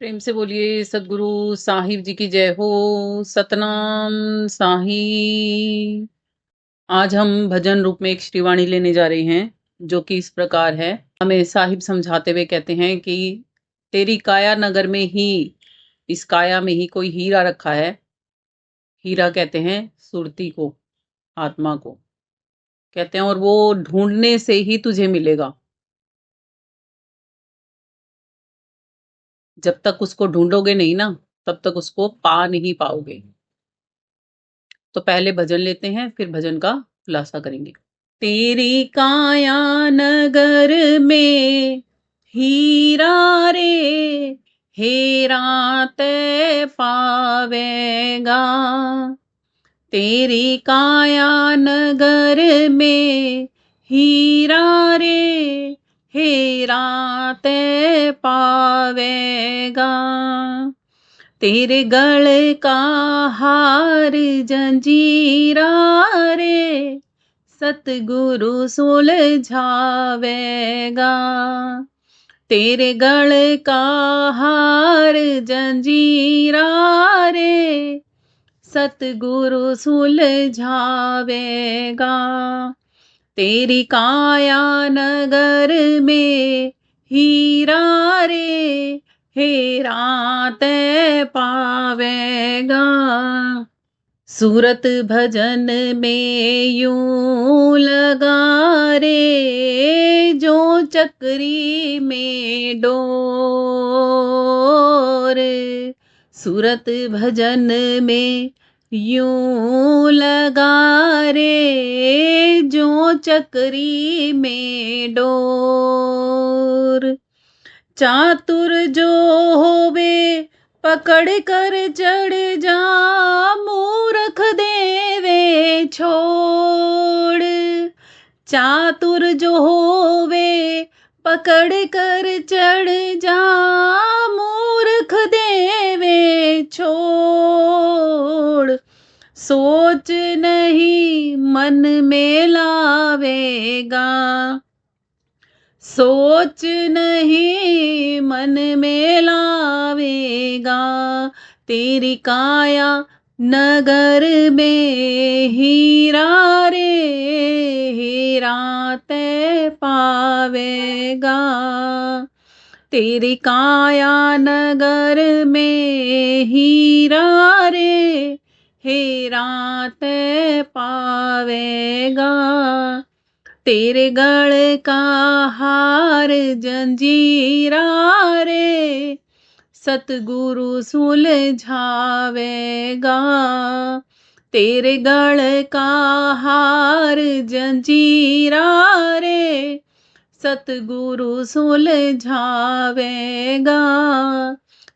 प्रेम से बोलिए सदगुरु साहिब जी की जय हो। सतनाम साहिब। आज हम भजन रूप में एक श्रीवाणी लेने जा रहे हैं जो कि इस प्रकार है। हमें साहिब समझाते हुए कहते हैं कि तेरी काया नगर में ही, इस काया में ही कोई हीरा रखा है। हीरा कहते हैं सुरती को, आत्मा को कहते हैं, और वो ढूंढने से ही तुझे मिलेगा। जब तक उसको ढूंढोगे नहीं ना, तब तक उसको पा नहीं पाओगे। तो पहले भजन लेते हैं, फिर भजन का खुलासा करेंगे। तेरी काया नगर में हीरा रे, हेरा ते पावेगा। तेरी काया नगर में हीरा रे, हेरा ते पावेगा। तेरे गले का हार जंजीरा रे, सतगुरु सुलझावेगा। तेरे गले का हार जंजीरा रे, सतगुरु सुलझावेगा। तेरी काया नगर में हीरा रे, हेरा ते पावेगा। सूरत भजन में यूं लगा रे, जो चक्री में डोर। सूरत भजन में यूं लगा रे, जो चक्री में डोर। चातुर जो होवे पकड़ कर चढ़ जा, मूर्ख देवे छोड़। चातुर जो होवे पकड़ कर चढ़ जा, मूर्ख देवे छोड़। सोच नहीं मन में लावेगा, सोच नहीं मन में लावेगा। तेरी काया नगर में हीरा रे, हीरा ते पावेगा। तेरी काया नगर में हीरा रे, हीरा ते पावेगा। तेरे गले का हार जंजीरा रे, सतगुरु सुलझावेगा। तेरे गले का हार जंजीरा रे, सतगुरु सुलझावेगा।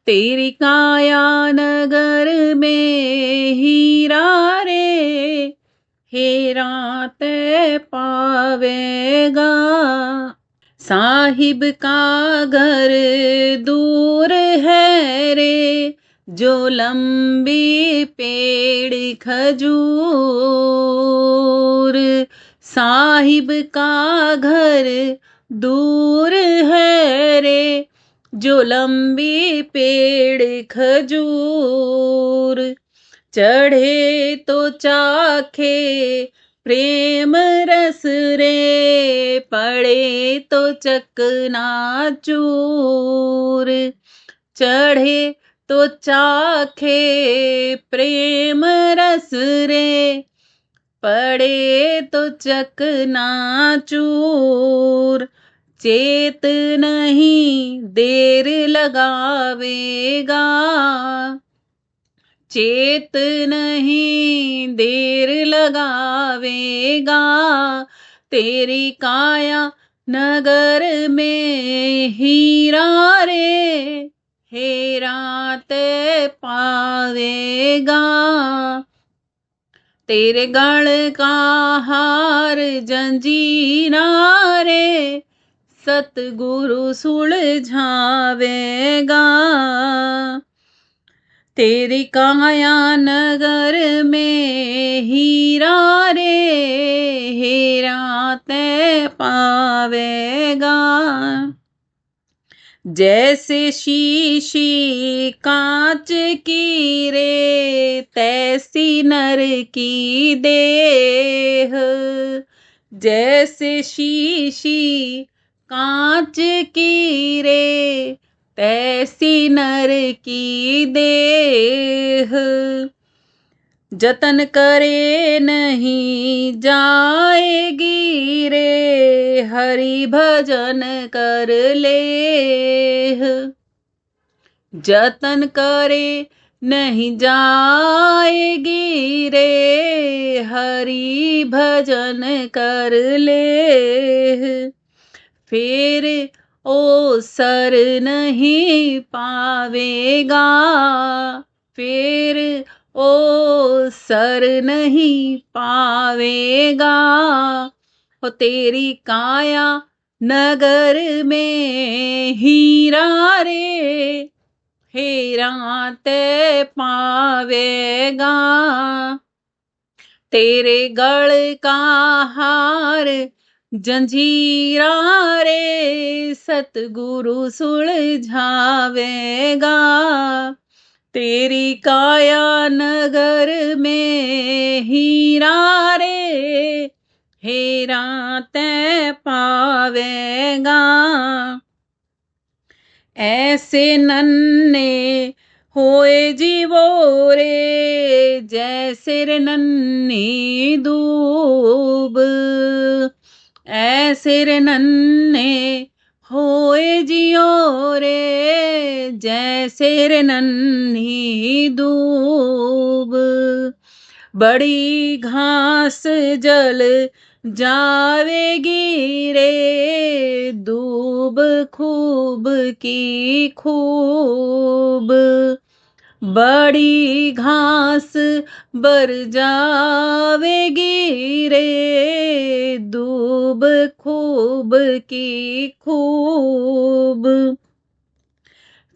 तेरी काया नगर में हीरा रे, हेरा ते पावेगा। साहिब का घर दूर है रे, जो लंबी पेड़ खजूर। साहिब का घर दूर है रे, जो लंबी पेड़ खजूर। चढ़े तो चाखे प्रेम रस रे, पड़े तो चकनाचूर। चढ़े तो चाखे प्रेम रस रे, पड़े तो चकनाचूर। चेत नहीं देर लगावेगा, चेत नहीं देर लगावेगा। तेरी काया नगर में हीरा रे, हेरा ते पावेगा। तेरे गल का हार जंजीरा रे, सतगुरु सुलझावेगा। तेरी काया नगर में हीरा रे, हेरा ते पावेगा। जैसे शीशी कांच की रे, तैसी नर की देह। जैसे शीशी कांच की रे, तैसी नर की देह। जतन करे नहीं जाएगी रे, हरि भजन कर लेह। जतन करे नहीं जाएगी रे, हरि भजन कर लेह। फिर ओ सर नहीं पावेगा, फिर ओ सर नहीं पावेगा। हो तेरी काया नगर में हीरा रे, हीरा ते पावेगा। तेरे गढ़ का हार जंजीरा रे, सतगुरु सुलझावेगा। तेरी काया नगर में हीरा रे, हीरा ते पावेगा। ऐसे नन्हे होए जीवो रे, जैसे रे नन्ही दूब। ऐसे रे नन्हे होए जियो रे, जैसे रे नन्ही दूब। बड़ी घास जल जावेगी रे, दूब खूब की खूब। बड़ी घास बर जावेगी रे, दूब खूब की खूब।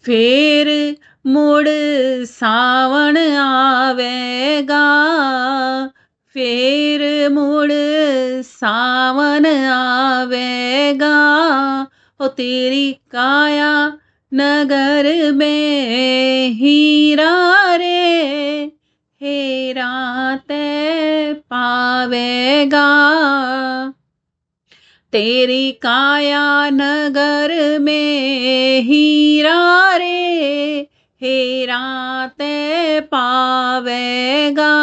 फिर मुड़ सावन आवेगा, फिर मुड़ सावन आवेगा। ओ तेरी काया नगर में हीरा रे, हीरा ते पावेगा। तेरी काया नगर में हीरा रे, हीरा ते पावेगा।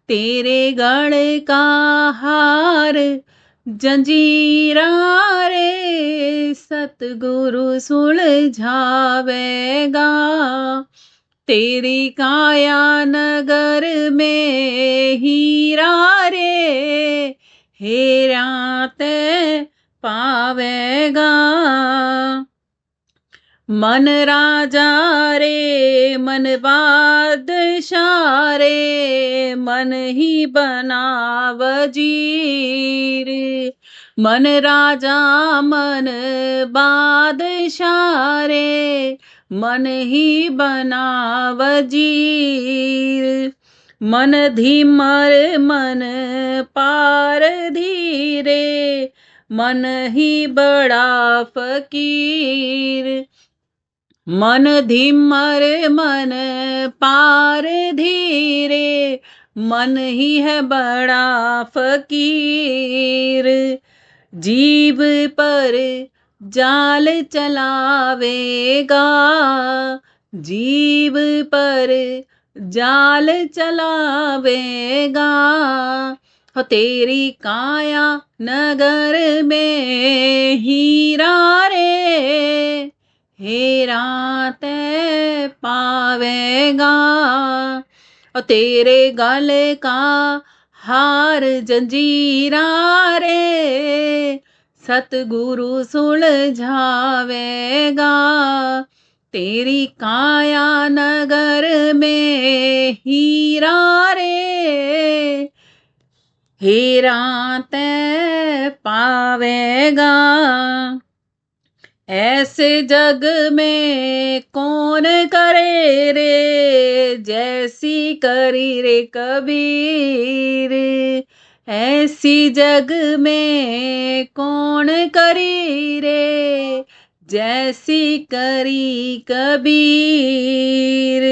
तेरे गढ़ का हार जंजीरा रे, सतगुरु सुलझावेगा। तेरी काया नगर में हीरा रे, हीरा ते पावेगा। मन राजा रे, मन बादशाह रे, मन ही बना वजीर। मन राजा मन बादशाह रे, मन ही बना वजीर। मन धीमर मन पार धीरे, मन ही बड़ा फकीर। मन धीमर मन पार धीरे, मन ही है बड़ा फकीर। जीव पर जाल चलावेगा, जीव पर जाल चलावेगा। हो तेरी काया नगर में हीरा रे, हीरा ते पावेगा। और तेरे गले का हार जंजीरा रे, सतगुरु सुलझावेगा। तेरी काया नगर में हीरा रे, हीरा ते पावेगा। ऐसे जग में कौन करे रे, जैसी करी रे कबीर। ऐसी जग में कौन करी रे, जैसी करी कबीर,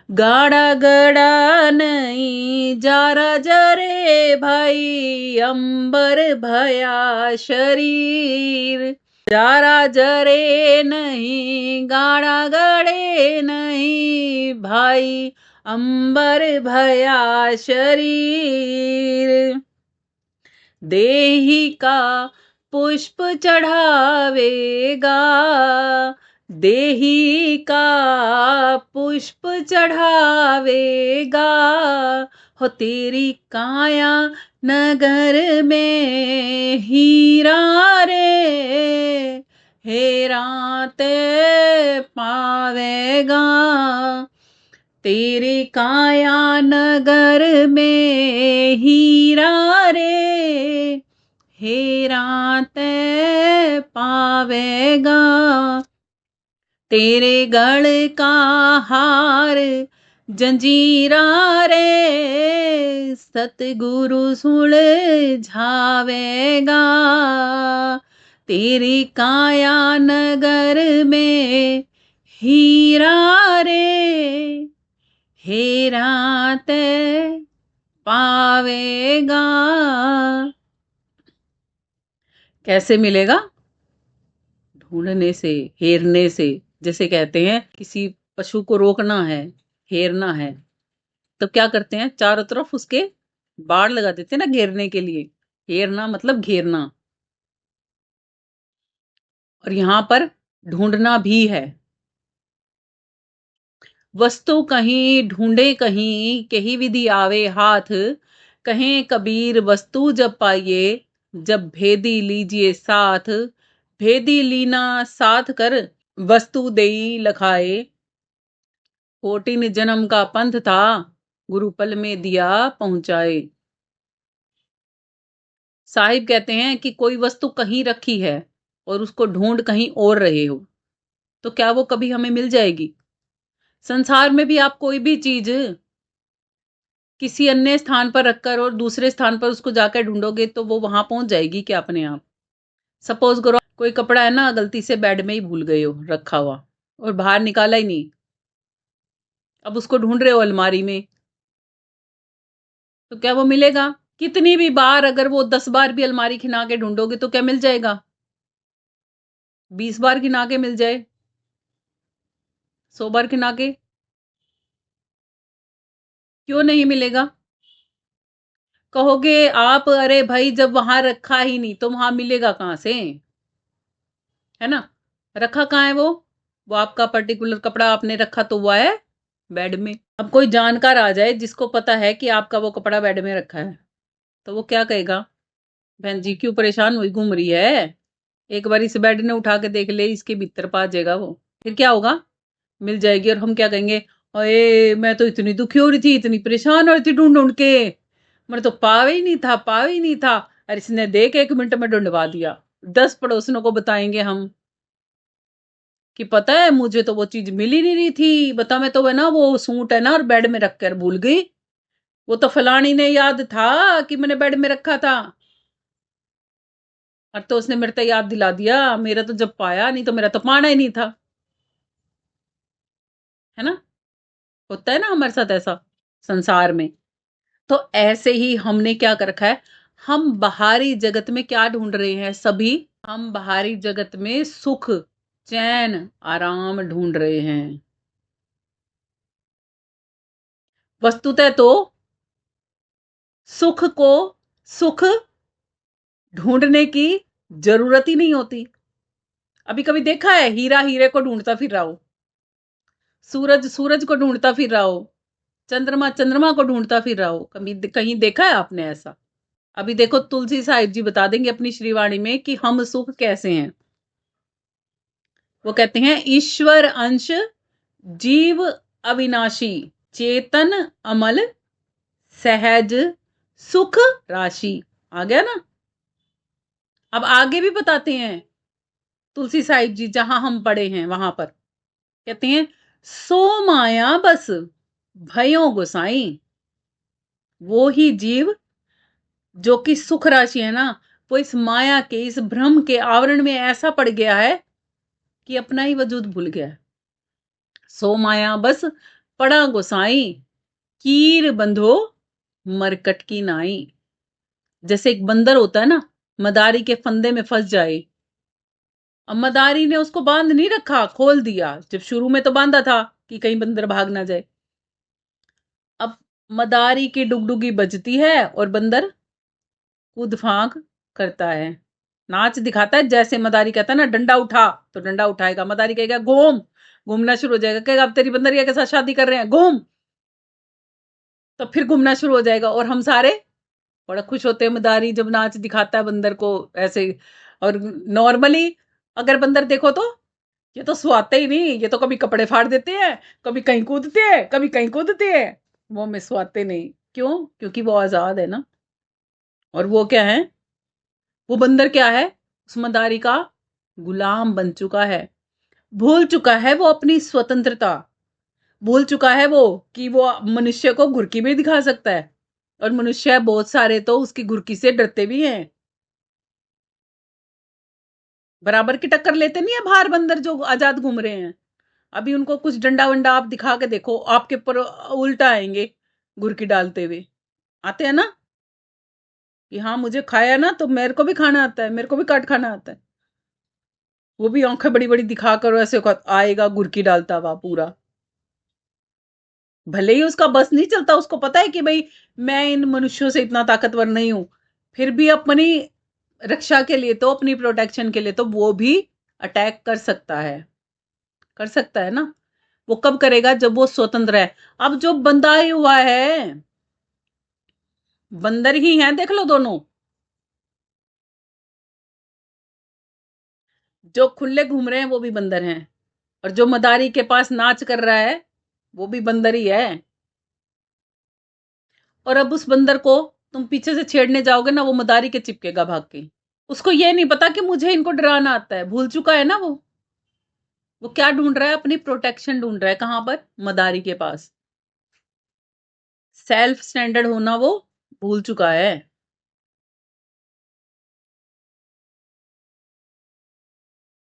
गाड़ा गड़ा नहीं जारा जरे भाई, अंबर भया शरीर। जारा जरे नहीं गाड़ा गड़े नहीं भाई, अंबर भया शरीर। देही का पुष्प चढ़ावेगा, देही का पुष्प चढ़ावेगा, हो तेरी काया नगर में हीरा रे, हेराते पावेगा। तेरे काया नगर में हीरा रे, हेराते पावेगा। तेरे गढ़ का हार जंजीरा रे, सतगुरु सुलझावेगा। तेरी काया नगर में हीरा रे, हेराते पावेगा। कैसे मिलेगा? ढूंढने से, हेरने से। जैसे कहते हैं किसी पशु को रोकना है, हेरना है, तो क्या करते हैं? चारों तरफ उसके बाड़ लगा देते हैं ना घेरने के लिए। हेरना मतलब घेरना। और यहां पर ढूंढना भी है। वस्तु कहीं ढूंढे कहीं, कही विधि आवे हाथ, कहें कबीर वस्तु जब पाइए, जब भेदी लीजिए साथ। भेदी लीना साथ कर, वस्तु देई लखाए, कोटिन जन्म का पंथ था, गुरु पल में दिया पहुंचाए। साहिब कहते हैं कि कोई वस्तु कहीं रखी है और उसको ढूंढ कहीं और रहे हो, तो क्या वो कभी हमें मिल जाएगी? संसार में भी आप कोई भी चीज किसी अन्य स्थान पर रखकर और दूसरे स्थान पर उसको जाकर ढूंढोगे तो वो वहां पहुंच जाएगी क्या अपने आप? सपोज करो कोई कपड़ा है ना, गलती से बेड में ही भूल गए हो रखा हुआ और बाहर निकाला ही नहीं, अब उसको ढूंढ रहे हो अलमारी में, तो क्या वो मिलेगा? कितनी भी बार, अगर वो 10 बार भी अलमारी खिना के ढूंढोगे तो क्या मिल जाएगा? 20 बार खिना के मिल जाए, 100 बार खिना के, क्यों नहीं मिलेगा? कहोगे आप, अरे भाई जब वहां रखा ही नहीं तो वहां मिलेगा कहां से? है ना? रखा कहाँ है वो आपका पर्टिकुलर कपड़ा आपने रखा तो हुआ है बेड में। अब कोई जानकार आ जाए जिसको पता है कि आपका वो कपड़ा बेड में रखा है, तो वो क्या कहेगा? बहन जी क्यों परेशान हुई घूम रही है, एक बार इस बेड ने उठा के देख ले, इसके भीतर पा जाएगा वो। फिर क्या होगा? मिल जाएगी। और हम क्या कहेंगे? अरे मैं तो इतनी दुखी हो रही थी, इतनी परेशान हो रही थी ढूंढ ढूंढ के, मैंने तो पावे ही नहीं था, पावे ही नहीं था। और इसने देख 1 मिनट में ढूंढवा दिया। 10 पड़ोसियों को बताएंगे हम कि पता है मुझे तो वो चीज मिल ही नहीं रही थी, बता मैं तो है ना वो सूट है ना और बेड में रख कर भूल गई, वो तो फलानी ने याद था कि मैंने बेड में रखा था, और तो उसने मेरे को याद दिला दिया, मेरा तो जब पाया, नहीं तो मेरा तो पाना ही नहीं था। है ना? होता है ना हमारे साथ ऐसा संसार में। तो ऐसे ही हमने क्या कर रखा है, हम बाहरी जगत में क्या ढूंढ रहे हैं सभी? हम बाहरी जगत में सुख, चैन, आराम ढूंढ रहे हैं। वस्तुतः तो सुख को, सुख ढूंढने की जरूरत ही नहीं होती। अभी कभी देखा है हीरा हीरे को ढूंढता फिर रहा हो, सूरज सूरज को ढूंढता फिर रहा हो, चंद्रमा चंद्रमा को ढूंढता फिर रहा हो? कभी कहीं देखा है आपने ऐसा? अभी देखो तुलसी साहिब जी बता देंगे अपनी श्रीवाणी में कि हम सुख कैसे हैं। वो कहते हैं ईश्वर अंश, जीव अविनाशी, चेतन अमल, सहज सुख राशि। आ गया ना? अब आगे भी बताते हैं तुलसी साहिब जी, जहां हम पढ़े हैं वहां पर कहते हैं सो माया बस भयो गोसाई, वो ही जीव जो कि सुख राशि है ना, वो इस माया के, इस भ्रम के आवरण में ऐसा पड़ गया है कि अपना ही वजूद भूल गया। सो माया बस पड़ा गोसाई, कीर बंधो मरकट की नाई। जैसे एक बंदर होता है ना, मदारी के फंदे में फंस जाए। अब मदारी ने उसको बांध नहीं रखा, खोल दिया। जब शुरू में तो बांधा था कि कहीं बंदर भाग ना जाए। अब मदारी की डुगडुगी बजती है और बंदर कूद फांक करता है, नाच दिखाता है। जैसे मदारी कहता है ना डंडा उठा, तो डंडा उठाएगा। मदारी कहेगा घूम, घूमना शुरू हो जाएगा। कहेगा अब तेरी बंदरिया के साथ शादी कर रहे हैं, घूम, तो फिर घूमना शुरू हो जाएगा। और हम सारे बड़ा खुश होते हैं मदारी जब नाच दिखाता है बंदर को ऐसे। और नॉर्मली अगर बंदर देखो तो ये तो स्वाते ही नहीं, ये तो कभी कपड़े फाड़ देते हैं, कभी कहीं कूदते हैं, कभी कहीं कूदते हैं। वो में स्वाते नहीं। क्यों? क्योंकि वो आजाद है ना। और वो क्या है? वो बंदर क्या है? उस मदारी का गुलाम बन चुका है। भूल चुका है वो अपनी स्वतंत्रता। भूल चुका है वो कि वो मनुष्य को घुरकी भी दिखा सकता है। और मनुष्य बहुत सारे तो उसकी घुरकी से डरते भी हैं। बराबर की टक्कर लेते नहीं है बाहर बंदर जो आजाद घूम रहे हैं। अभी उनको कुछ डंडा वंडा आप दिखा के देखो, आपके ऊपर उल्टा आएंगे घुरकी डालते हुए। आते हैं ना कि हाँ मुझे खाया ना तो मेरे को भी खाना आता है, मेरे को भी काट खाना आता है। वो भी आंखें बड़ी बड़ी दिखाकर ऐसे आएगा घुरकी डालता हुआ पूरा। भले ही उसका बस नहीं चलता, उसको पता है कि भाई मैं इन मनुष्यों से इतना ताकतवर नहीं हूं, फिर भी अपनी रक्षा के लिए तो, अपनी प्रोटेक्शन के लिए तो वो भी अटैक कर सकता है। कर सकता है ना। वो कब करेगा? जब वो स्वतंत्र है। अब जो बंधा ही हुआ है, बंदर ही है, देख लो दोनों। जो खुले घूम रहे हैं वो भी बंदर हैं, और जो मदारी के पास नाच कर रहा है वो भी बंदर ही है। और अब उस बंदर को तुम पीछे से छेड़ने जाओगे ना, वो मदारी के चिपकेगा भाग के। उसको ये नहीं पता कि मुझे इनको डराना आता है, भूल चुका है ना वो क्या ढूंढ रहा है? अपनी प्रोटेक्शन ढूंढ रहा है। कहां पर? मदारी के पास। सेल्फ स्टैंडर्ड होना वो भूल चुका है।